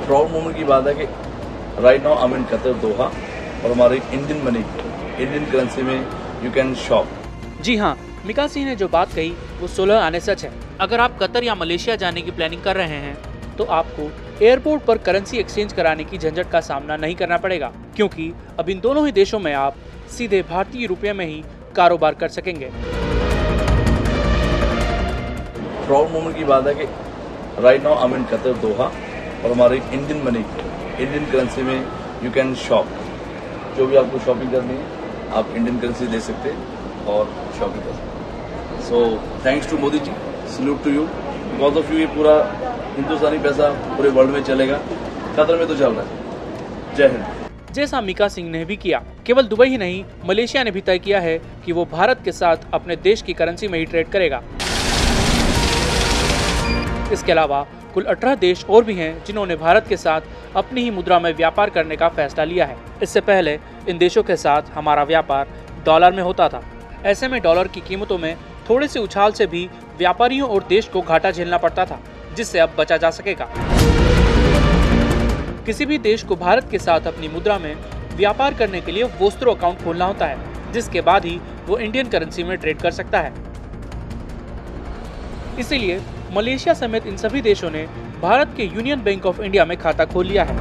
Proud moment की बात है कि right now I am in Qatar Doha और हमारी इंडियन मनी इंडियन करेंसी में यू कैन शॉप। जी हाँ, मीका सिंह ने जो बात कही वो 16 आने सच है। अगर आप कतर या मलेशिया जाने की प्लानिंग कर रहे हैं तो आपको एयरपोर्ट पर करेंसी एक्सचेंज कराने की झंझट का सामना नहीं करना पड़ेगा, क्योंकि अब इन दोनों ही देशों में आप सीधे भारतीय रुपये में ही कारोबार कर सकेंगे। प्राउड मोमेंट की बात है कि right now I am in Qatar Doha और हमारी इंडियन मनी इंडियन करेंसी में यू कैन शॉप। जो भी आपको शॉपिंग करनी है आप इंडियन करेंसी दे सकते हैं और शॉपिंग कर सकते हैं। So thanks to Modi ji, salute to you. Because of you ये पूरा हिंदुस्तानी पैसा पूरे वर्ल्ड में चलेगा, कतर में तो चल रहा है। जय हिंद। जैसा मीका सिंह ने भी किया, केवल दुबई ही नहीं मलेशिया ने भी तय किया है कि वो भारत के साथ अपने देश की करेंसी में ही ट्रेड करेगा। इसके अलावा कुल 18 देश और भी हैं जिन्होंने भारत के साथ अपनी ही मुद्रा में व्यापार करने का फैसला लिया है। इससे पहले इन देशों के साथ हमारा व्यापार डॉलर में होता था। ऐसे में डॉलर की कीमतों में थोड़े से उछाल से भी व्यापारियों और देश को घाटा झेलना पड़ता था, जिससे अब बचा जा सकेगा। किसी भी देश को भारत के साथ अपनी मुद्रा में व्यापार करने के लिए वोस्त्रो अकाउंट खोलना होता है, जिसके बाद ही वो इंडियन करेंसी में ट्रेड कर सकता है। इसीलिए मलेशिया समेत इन सभी देशों ने भारत के यूनियन बैंक ऑफ इंडिया में खाता खोल लिया है।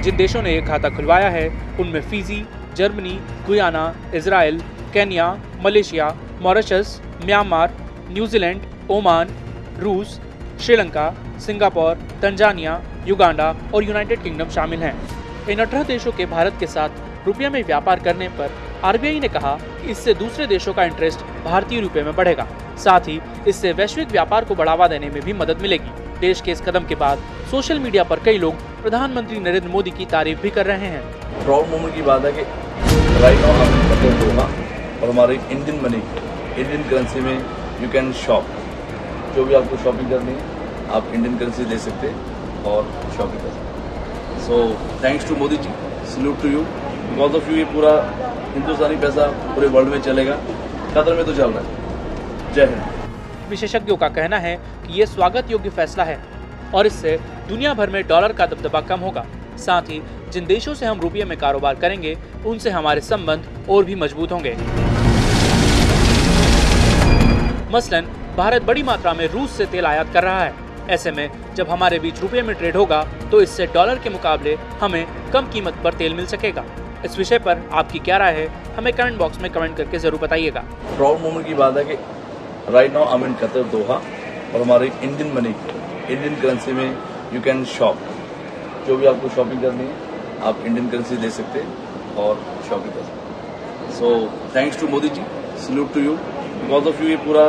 जिन देशों ने यह खाता खुलवाया है उनमें Fiji, Germany, Guyana, Israel, Kenya, Malaysia, Mauritius, Myanmar, New Zealand, Oman, रूस, श्रीलंका, सिंगापुर, तंजानिया, युगांडा और यूनाइटेड किंगडम शामिल हैं। इन 18 देशों के भारत के साथ रुपये में व्यापार करने पर आरबीआई ने कहा कि इससे दूसरे देशों का इंटरेस्ट भारतीय रुपये में बढ़ेगा। साथ ही इससे वैश्विक व्यापार को बढ़ावा देने में भी मदद मिलेगी। देश के इस कदम के बाद सोशल मीडिया पर कई लोग प्रधानमंत्री नरेंद्र मोदी की तारीफ भी कर रहे हैं। प्राउड मोमेंट की बात है कि right now I am in Qatar Doha और हमारी इंडियन मनी इंडियन करेंसी में यू कैन शॉप। जो भी आपको शॉपिंग करनी है आप इंडियन करेंसी दे सकते हैं और शॉपिंग कर सकते हैं। So thanks to Modi ji, salute to you. Because of you ये पूरा हिंदुस्तानी पैसा पूरे वर्ल्ड में चलेगा, कतर में तो चल रहा है। जय हिंद। विशेषज्ञों का कहना है कि ये स्वागत योग्य फैसला है और इससे दुनिया भर में डॉलर का दबदबा कम होगा। साथ ही जिन देशों से हम रुपये में कारोबार करेंगे उनसे हमारे संबंध और भी मजबूत होंगे। मसलन भारत बड़ी मात्रा में रूस से तेल आयात कर रहा है। ऐसे में जब हमारे बीच रुपये में ट्रेड होगा तो इससे डॉलर के मुकाबले हमें कम कीमत पर तेल मिल सकेगा। इस विषय पर आपकी क्या राय है, हमें कमेंट बॉक्स में कमेंट करके जरूर बताइएगा। प्राउड मोमेंट की बात है कि right now I am in Qatar Doha और हमारी इंडियन मनी इंडियन करेंसी में यू कैन शॉप। जो भी आपको शॉपिंग करनी है आप इंडियन करेंसी दे सकते हैं और शॉपिंग कर सकते हैं। So thanks to Modi ji, salute to you. Because of you ये पूरा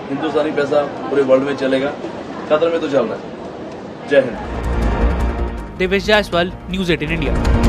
हिंदुस्तानी पैसा पूरे वर्ल्ड में चलेगा, कतर में तो चल रहा है। जय हिंद। Devesh Jaiswal, news 18 India.